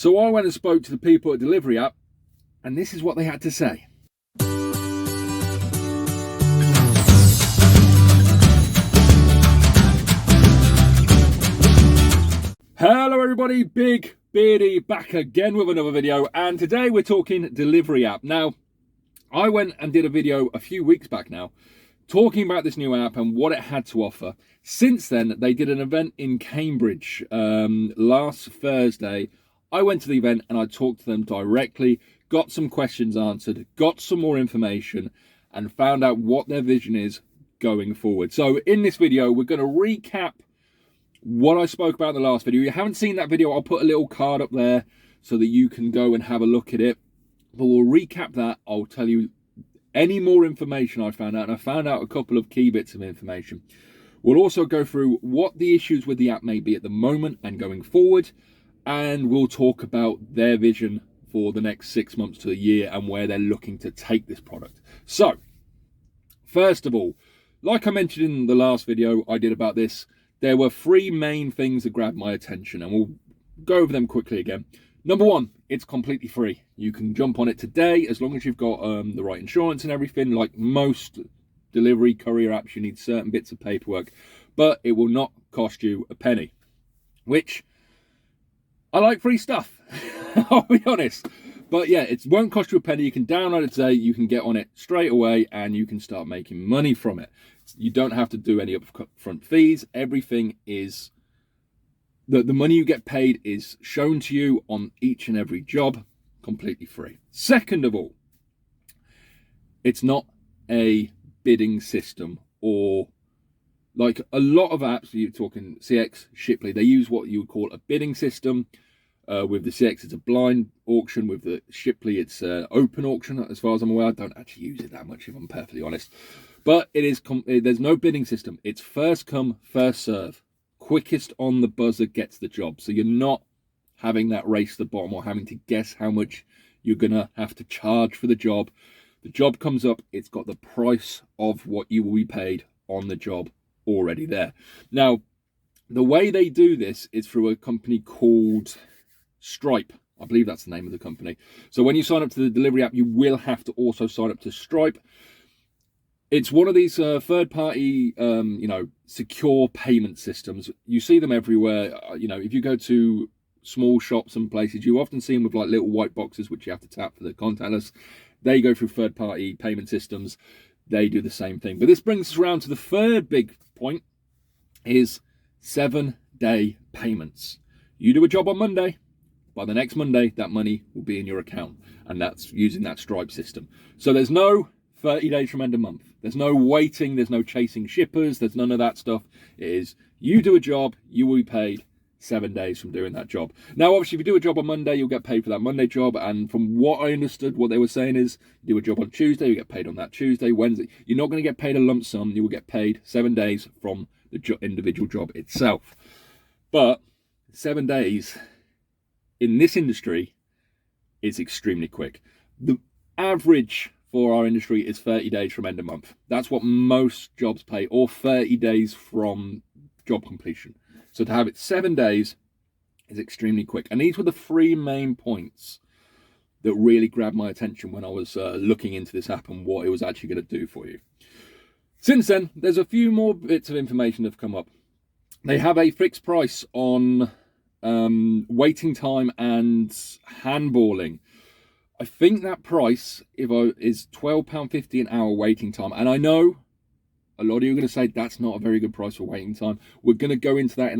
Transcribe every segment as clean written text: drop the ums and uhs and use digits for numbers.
So I went and spoke to the people at Delivery App, and this is what they had to say. Hello everybody, Big Beardy back again with another video, and today we're talking Delivery App. Now, I went and did a video a few weeks back now talking about this new app and what it had to offer. Since then, they did an event in Cambridge last Thursday. I went to the event and I talked to them directly, got some questions answered, got some more information, and found out what their vision is going forward. So in this video, we're going to recap what I spoke about in the last video. If you haven't seen that video, I'll put a little card up there so that you can go and have a look at it. But we'll recap that. I'll tell you any more information I found out, and I found out a couple of key bits of information. We'll also go through what the issues with the app may be at the moment and going forward, and we'll talk about their vision for the next 6 months to a year and where they're looking to take this product. So, first of all, like I mentioned in the last video I did about this, there were three main things that grabbed my attention, and we'll go over them quickly again. Number one, it's completely free. You can jump on it today as long as you've got the right insurance and everything. Like most delivery courier apps, you need certain bits of paperwork, but it will not cost you a penny, which I like free stuff, I'll be honest. But yeah, it won't cost you a penny. You can download it today, you can get on it straight away, and you can start making money from it. You don't have to do any upfront fees. Everything is, the money you get paid is shown to you on each and every job, completely free. Second of all, it's not a bidding system, or like a lot of apps, you're talking CX, Shipley, they use what you would call a bidding system. With the CX, it's a blind auction. With the Shipley, it's an open auction. As far as I'm aware, I don't actually use it that much, if I'm perfectly honest. But it is there's no bidding system. It's first come, first serve. Quickest on the buzzer gets the job. So you're not having that race to the bottom or having to guess how much you're going to have to charge for the job. The job comes up, it's got the price of what you will be paid on the job already there. Now, the way they do this is through a company called Stripe. I believe that's the name of the company. So when you sign up to the Delivery App, you will have to also sign up to Stripe. It's one of these third-party, secure payment systems. You see them everywhere. If you go to small shops and places, you often see them with like little white boxes which you have to tap for the contactless. They go through third-party payment systems. They do the same thing. But this brings us around to the third big point, is 7-day payments. You do a job on Monday, by the next Monday, that money will be in your account, and that's using that Stripe system. So there's no 30 days from end of month. There's no waiting, there's no chasing shippers, there's none of that stuff. It is, you do a job, you will be paid 7 days from doing that job. Now, obviously, if you do a job on Monday, you'll get paid for that Monday job, and from what I understood, what they were saying is, you do a job on Tuesday, you get paid on that Tuesday, Wednesday. You're not going to get paid a lump sum, you will get paid 7 days from the individual job itself. But 7 days in this industry is extremely quick. The average for our industry is 30 days from end of month. That's what most jobs pay, or 30 days from job completion. So to have it 7 days is extremely quick. And these were the three main points that really grabbed my attention when I was looking into this app and what it was actually going to do for you. Since then, there's a few more bits of information that have come up. They have a fixed price on waiting time and handballing. I think that price is £12.50 an hour waiting time, and I know a lot of you are going to say that's not a very good price for waiting time. We're going to go into that in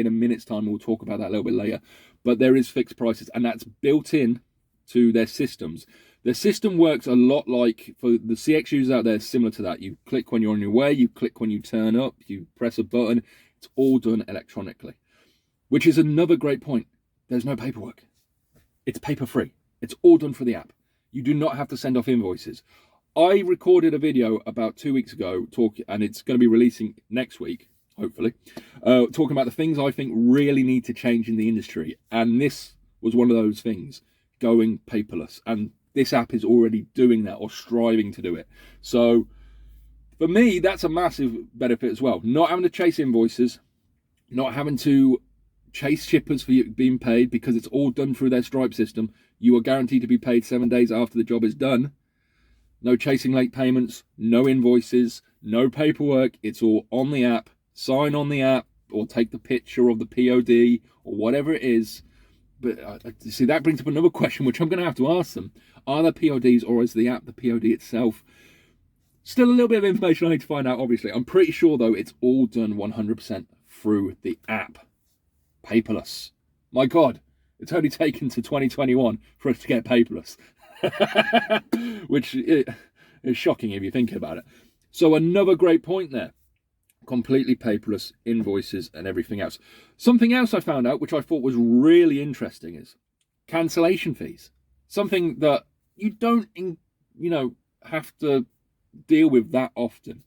a minute's time. We'll talk about that a little bit later, but there is fixed prices, and that's built in to their systems. Their system works a lot like, for the CX users out there, similar to that. You click when you're on your way, you click when you turn up, you press a button. It's all done electronically, which is another great point. There's no paperwork. It's paper free. It's all done for the app. You do not have to send off invoices. I recorded a video about 2 weeks ago, and it's going to be releasing next week, hopefully, talking about the things I think really need to change in the industry. And this was one of those things, going paperless. And this app is already doing that, or striving to do it. So for me, that's a massive benefit as well. Not having to chase invoices, not having to chase shippers for you being paid, because it's all done through their Stripe system. You are guaranteed to be paid 7 days after the job is done. No chasing late payments, no invoices, no paperwork. It's all on the app. Sign on the app or take the picture of the POD or whatever it is. But see, that brings up another question, which I'm going to have to ask them. Are there PODs, or is the app the POD itself? Still a little bit of information I need to find out, obviously. I'm pretty sure, though, it's all done 100% through the app. Paperless. My God, it's only taken to 2021 for us to get paperless. Which is shocking if you think about it. So another great point there. Completely paperless, invoices and everything else. Something else I found out, which I thought was really interesting, is cancellation fees. Something that you don't, have to deal with that often.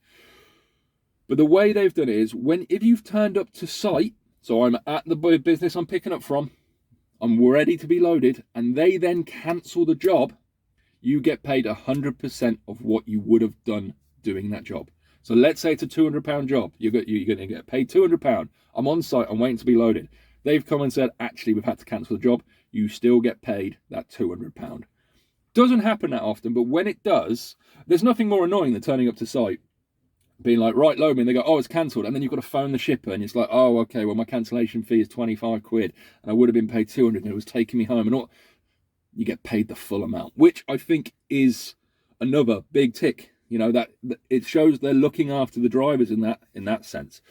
But the way they've done it is, if you've turned up to site, so I'm at the business I'm picking up from, I'm ready to be loaded, and they then cancel the job, you get paid 100% of what you would have done doing that job. So let's say it's a £200 job. You're going to get paid £200. I'm on site. I'm waiting to be loaded. They've come and said, actually, we've had to cancel the job. You still get paid that £200. Doesn't happen that often, but when it does, there's nothing more annoying than turning up to site, being like, right, load me. And they go, oh, it's cancelled. And then you've got to phone the shipper. And it's like, oh, okay, well, my cancellation fee is 25 quid. And I would have been paid 200 and it was taking me home. And all, you get paid the full amount, which I think is another big tick. That it shows they're looking after the drivers in that sense.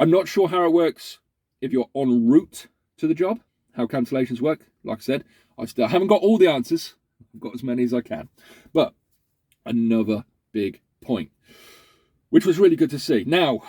I'm not sure how it works if you're en route to the job, how cancellations work. Like I said, I still haven't got all the answers. I've got as many as I can. But another big point, which was really good to see. Now,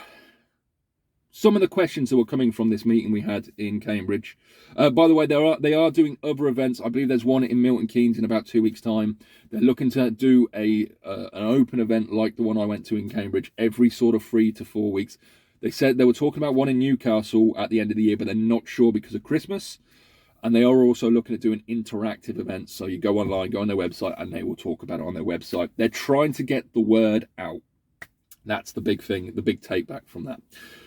some of the questions that were coming from this meeting we had in Cambridge. By the way, they are doing other events. I believe there's one in Milton Keynes in about 2 weeks' time. They're looking to do an open event like the one I went to in Cambridge every sort of 3 to 4 weeks. They said they were talking about one in Newcastle at the end of the year, but they're not sure because of Christmas. And they are also looking at doing interactive events. So you go online, go on their website, and they will talk about it on their website. They're trying to get the word out. That's the big thing, the big take back from that.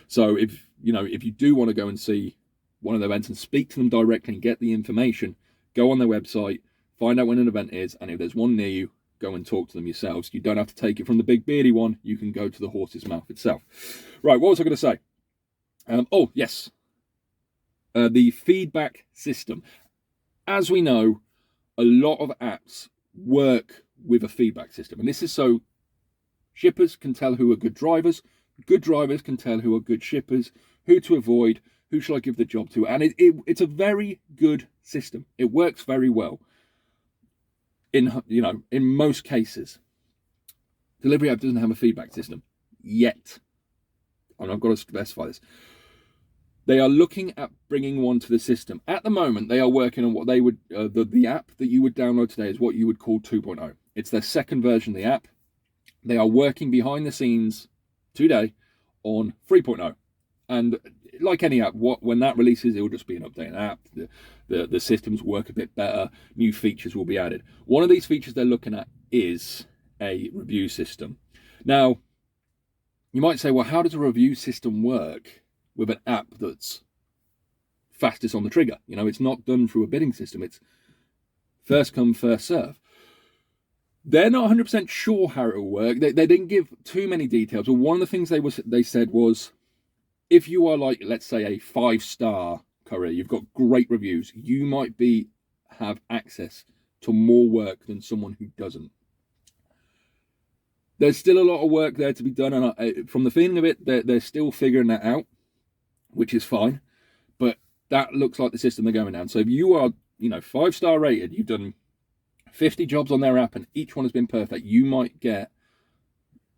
So if you do want to go and see one of their events and speak to them directly and get the information, go on their website, find out when an event is, and if there's one near you, go and talk to them yourselves. You don't have to take it from the Big Beardy One. You can go to the horse's mouth itself. Right, what was I going to say? Oh, yes. The feedback system. As we know, a lot of apps work with a feedback system. And this is so shippers can tell who are good drivers can tell who are good shippers, who to avoid, who shall I give the job to. And it's a very good system. It works very well in most cases. Delivery app doesn't have a feedback system yet. And I've got to specify this. They are looking at bringing one to the system. At the moment, they are working on what they would, the app that you would download today is what you would call 2.0. It's their second version of the app. They are working behind the scenes today on 3.0. And like any app, when that releases, it will just be an updated app. The systems work a bit better. New features will be added. One of these features they're looking at is a review system. Now, you might say, well, how does a review system work with an app that's fastest on the trigger? It's not done through a bidding system. It's first come, first serve. They're not 100% sure how it will work. They didn't give too many details. But one of the things they said was, if you are like, let's say, a 5-star courier, you've got great reviews, you might have access to more work than someone who doesn't. There's still a lot of work there to be done, and from the feeling of it, they're still figuring that out, which is fine. But that looks like the system they're going down. So if you are, 5-star rated, you've done 50 jobs on their app and each one has been perfect, you might get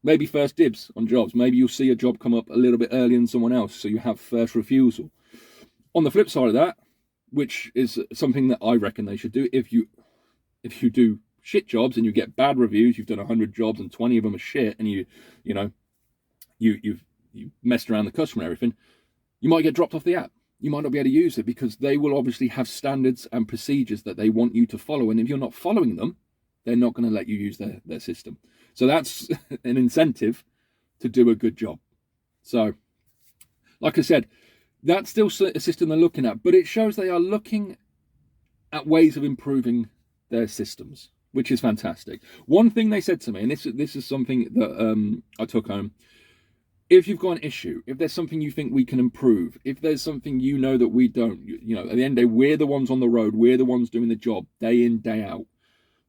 maybe first dibs on jobs. Maybe you'll see a job come up a little bit earlier than someone else, so you have first refusal. On the flip side of that, which is something that I reckon they should do, if you do shit jobs and you get bad reviews, you've done 100 jobs and 20 of them are shit, and you've messed around the customer and everything, you might get dropped off the app. You might not be able to use it because they will obviously have standards and procedures that they want you to follow. And if you're not following them, they're not going to let you use their system. So that's an incentive to do a good job. So, like I said, That's still a system they're looking at, but it shows they are looking at ways of improving their systems, which is fantastic. One thing they said to me, and this is something that I took home: if you've got an issue, if there's something you think we can improve, if there's something you know that we don't, you know, at the end of the day, we're the ones on the road, we're the ones doing the job day in, day out.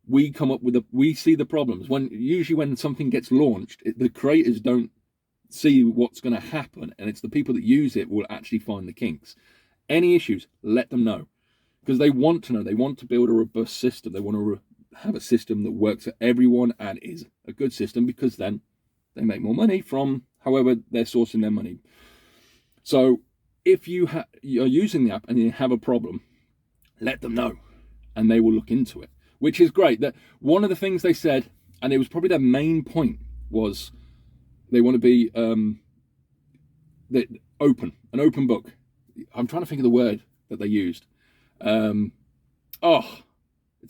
We come up with we see the problems. Usually when something gets launched, the creators don't see what's going to happen, and it's the people that use it will actually find the kinks. Any issues, let them know, because they want to know. They want to build a robust system. They want to have a system that works for everyone and is a good system, because then they make more money from however they're sourcing their money. So if you're using the app and you have a problem, let them know and they will look into it, which is great. That one of the things they said, and it was probably their main point, was they want to be an open book. I'm trying to think of the word that they used. It's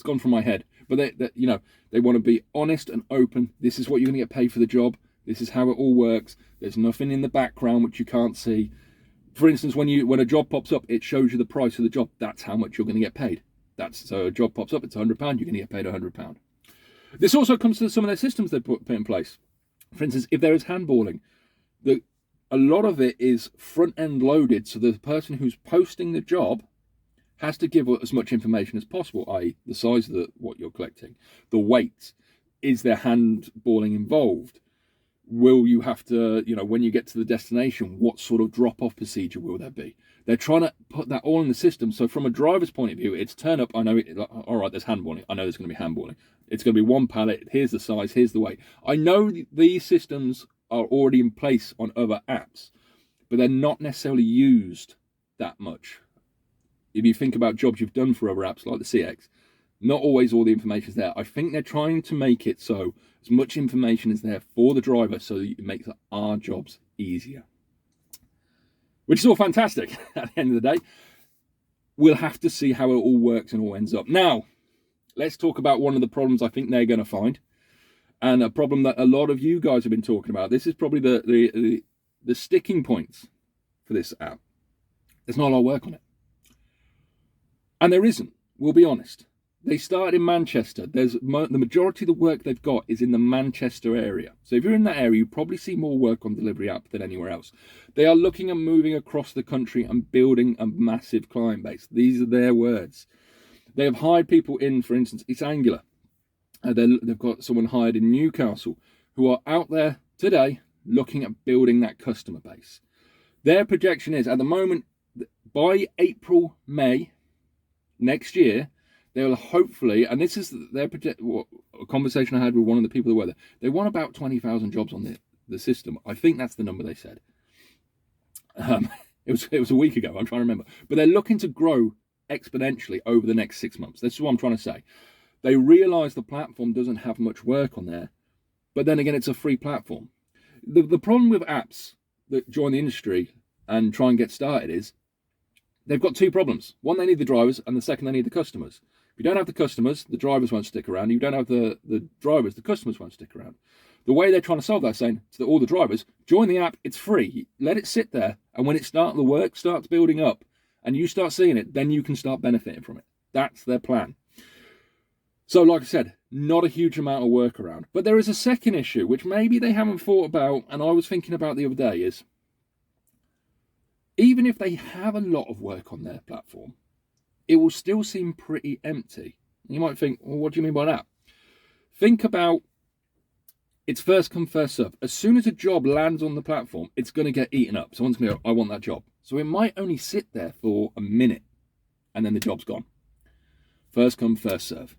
gone from my head. But they want to be honest and open. This is what you're going to get paid for the job. This is how it all works. There's nothing in the background which you can't see. For instance, when a job pops up, it shows you the price of the job. That's how much you're going to get paid. So a job pops up, it's £100. You're going to get paid £100. This also comes to some of their systems they put in place. For instance, if there is handballing, a lot of it is front-end loaded, so the person who's posting the job has to give as much information as possible, i.e. the size of what you're collecting, the weight. Is there handballing involved? Will you have to, when you get to the destination, what sort of drop-off procedure will there be? They're trying to put that all in the system. So from a driver's point of view, it's turn up, I know, all right, there's handballing. I know there's going to be handballing. It's going to be one pallet. Here's the size. Here's the weight. I know these systems are already in place on other apps, but they're not necessarily used that much. If you think about jobs you've done for other apps like the CX, not always all the information is there. I think they're trying to make it so as much information is there for the driver, so it makes our jobs easier. Which is all fantastic at the end of the day. We'll have to see how it all works and all ends up. Now, let's talk about one of the problems I think they're going to find, and a problem that a lot of you guys have been talking about. This is probably the sticking points for this app. There's not a lot of work on it. And there isn't, we'll be honest. They started in Manchester. The majority of the work they've got is in the Manchester area. So if you're in that area, you probably see more work on Delivery app than anywhere else. They are looking at moving across the country and building a massive client base. These are their words. They have hired people in, for instance, it's Angular. They've got someone hired in Newcastle who are out there today looking at building that customer base. Their projection is, at the moment, by April, May next year, they will hopefully, and this is their a conversation I had with one of the people who were there, they want about 20,000 jobs on the system. I think that's the number they said. It was a week ago, I'm trying to remember. But they're looking to grow exponentially over the next 6 months. This is what I'm trying to say. They realise the platform doesn't have much work on there, but then again, it's a free platform. The problem with apps that join the industry and try and get started is they've got two problems. One, they need the drivers, and the second, they need the customers. If you don't have the customers, the drivers won't stick around. If you don't have the drivers, the customers won't stick around. The way they're trying to solve that is saying to all the drivers, join the app, it's free. Let it sit there, and when the work starts building up and you start seeing it, then you can start benefiting from it. That's their plan. So like I said, not a huge amount of work around. But there is a second issue, which maybe they haven't thought about, and I was thinking about the other day, is even if they have a lot of work on their platform, it will still seem pretty empty. You might think, well, what do you mean by that? Think about it's first come, first serve. As soon as a job lands on the platform, it's going to get eaten up. Someone's going to go, I want that job. So it might only sit there for a minute and then the job's gone. First come, first serve.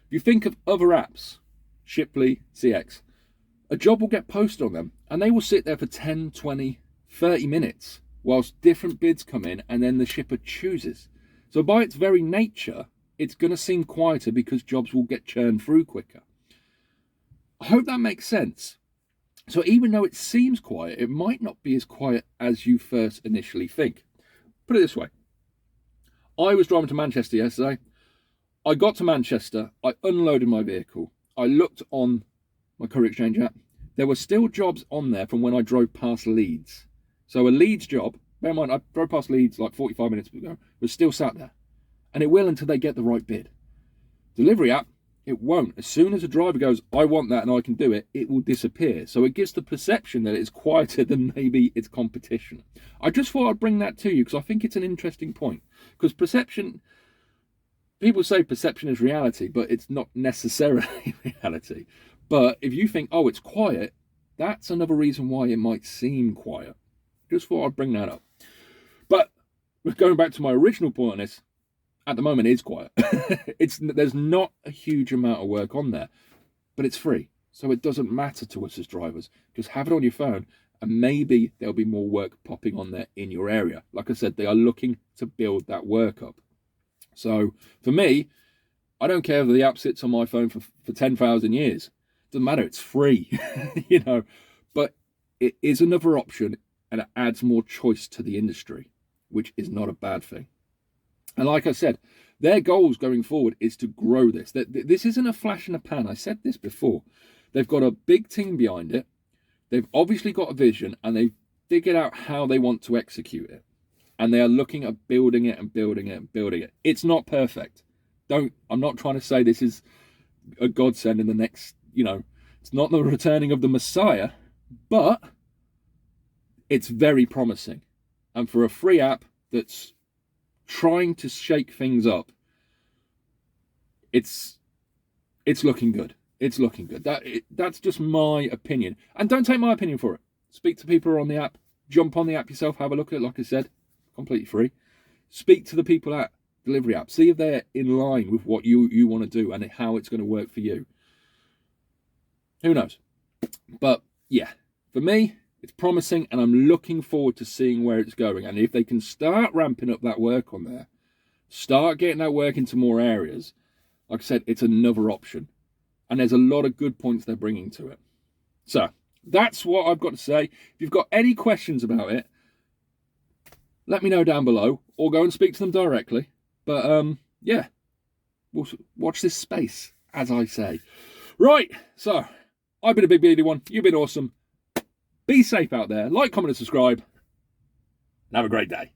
If you think of other apps, Shipley, CX, a job will get posted on them and they will sit there for 10, 20, 30 minutes whilst different bids come in and then the shipper chooses. So by its very nature, it's going to seem quieter because jobs will get churned through quicker. I hope that makes sense. So even though it seems quiet, it might not be as quiet as you first initially think. Put it this way. I was driving to Manchester yesterday. I got to Manchester. I unloaded my vehicle. I looked on my Courier Exchange app. There were still jobs on there from when I drove past Leeds. So a Leeds job Bear in mind, I drove past Leeds like 45 minutes ago. It was still sat there. And it will until they get the right bid. Delivery app, it won't. As soon as a driver goes, I want that and I can do it, it will disappear. So it gives the perception that it's quieter than maybe its competition. I just thought I'd bring that to you because I think it's an interesting point. Because perception, people say perception is reality, but it's not necessarily reality. But if you think, oh, it's quiet, that's another reason why it might seem quiet. Just thought I'd bring that up. But going back to my original point on this, at the moment it is quiet. There's not a huge amount of work on there, but it's free. So it doesn't matter to us as drivers. Just have it on your phone and maybe there'll be more work popping on there in your area. Like I said, they are looking to build that work up. So for me, I don't care if the app sits on my phone for 10,000 years. Doesn't matter, it's free, you know, but it is another option and it adds more choice to the industry, which is not a bad thing. And like I said, their goals going forward is to grow this. This isn't a flash in the pan. I said this before. They've got a big team behind it. They've obviously got a vision and they've figured out how they want to execute it. And they are looking at building it and building it and building it. It's not perfect. I'm not trying to say this is a godsend in the next, you know, it's not the returning of the Messiah, but it's very promising. And for a free app that's trying to shake things up, it's looking good. It's looking good. That's just my opinion. And don't take my opinion for it. Speak to people who are on the app. Jump on the app yourself. Have a look at it. Like I said, completely free. Speak to the people at Delivery App. See if they're in line with what you want to do and how it's going to work for you. Who knows? But yeah, for me, it's promising and I'm looking forward to seeing where it's going. And if they can start ramping up that work on there, start getting that work into more areas, like I said, it's another option. And there's a lot of good points they're bringing to it. So that's what I've got to say. If you've got any questions about it, let me know down below or go and speak to them directly. But yeah, we'll watch this space, as I say. Right, so I've been a big beardy one. You've been awesome. Be safe out there. Like, comment, and subscribe. And have a great day.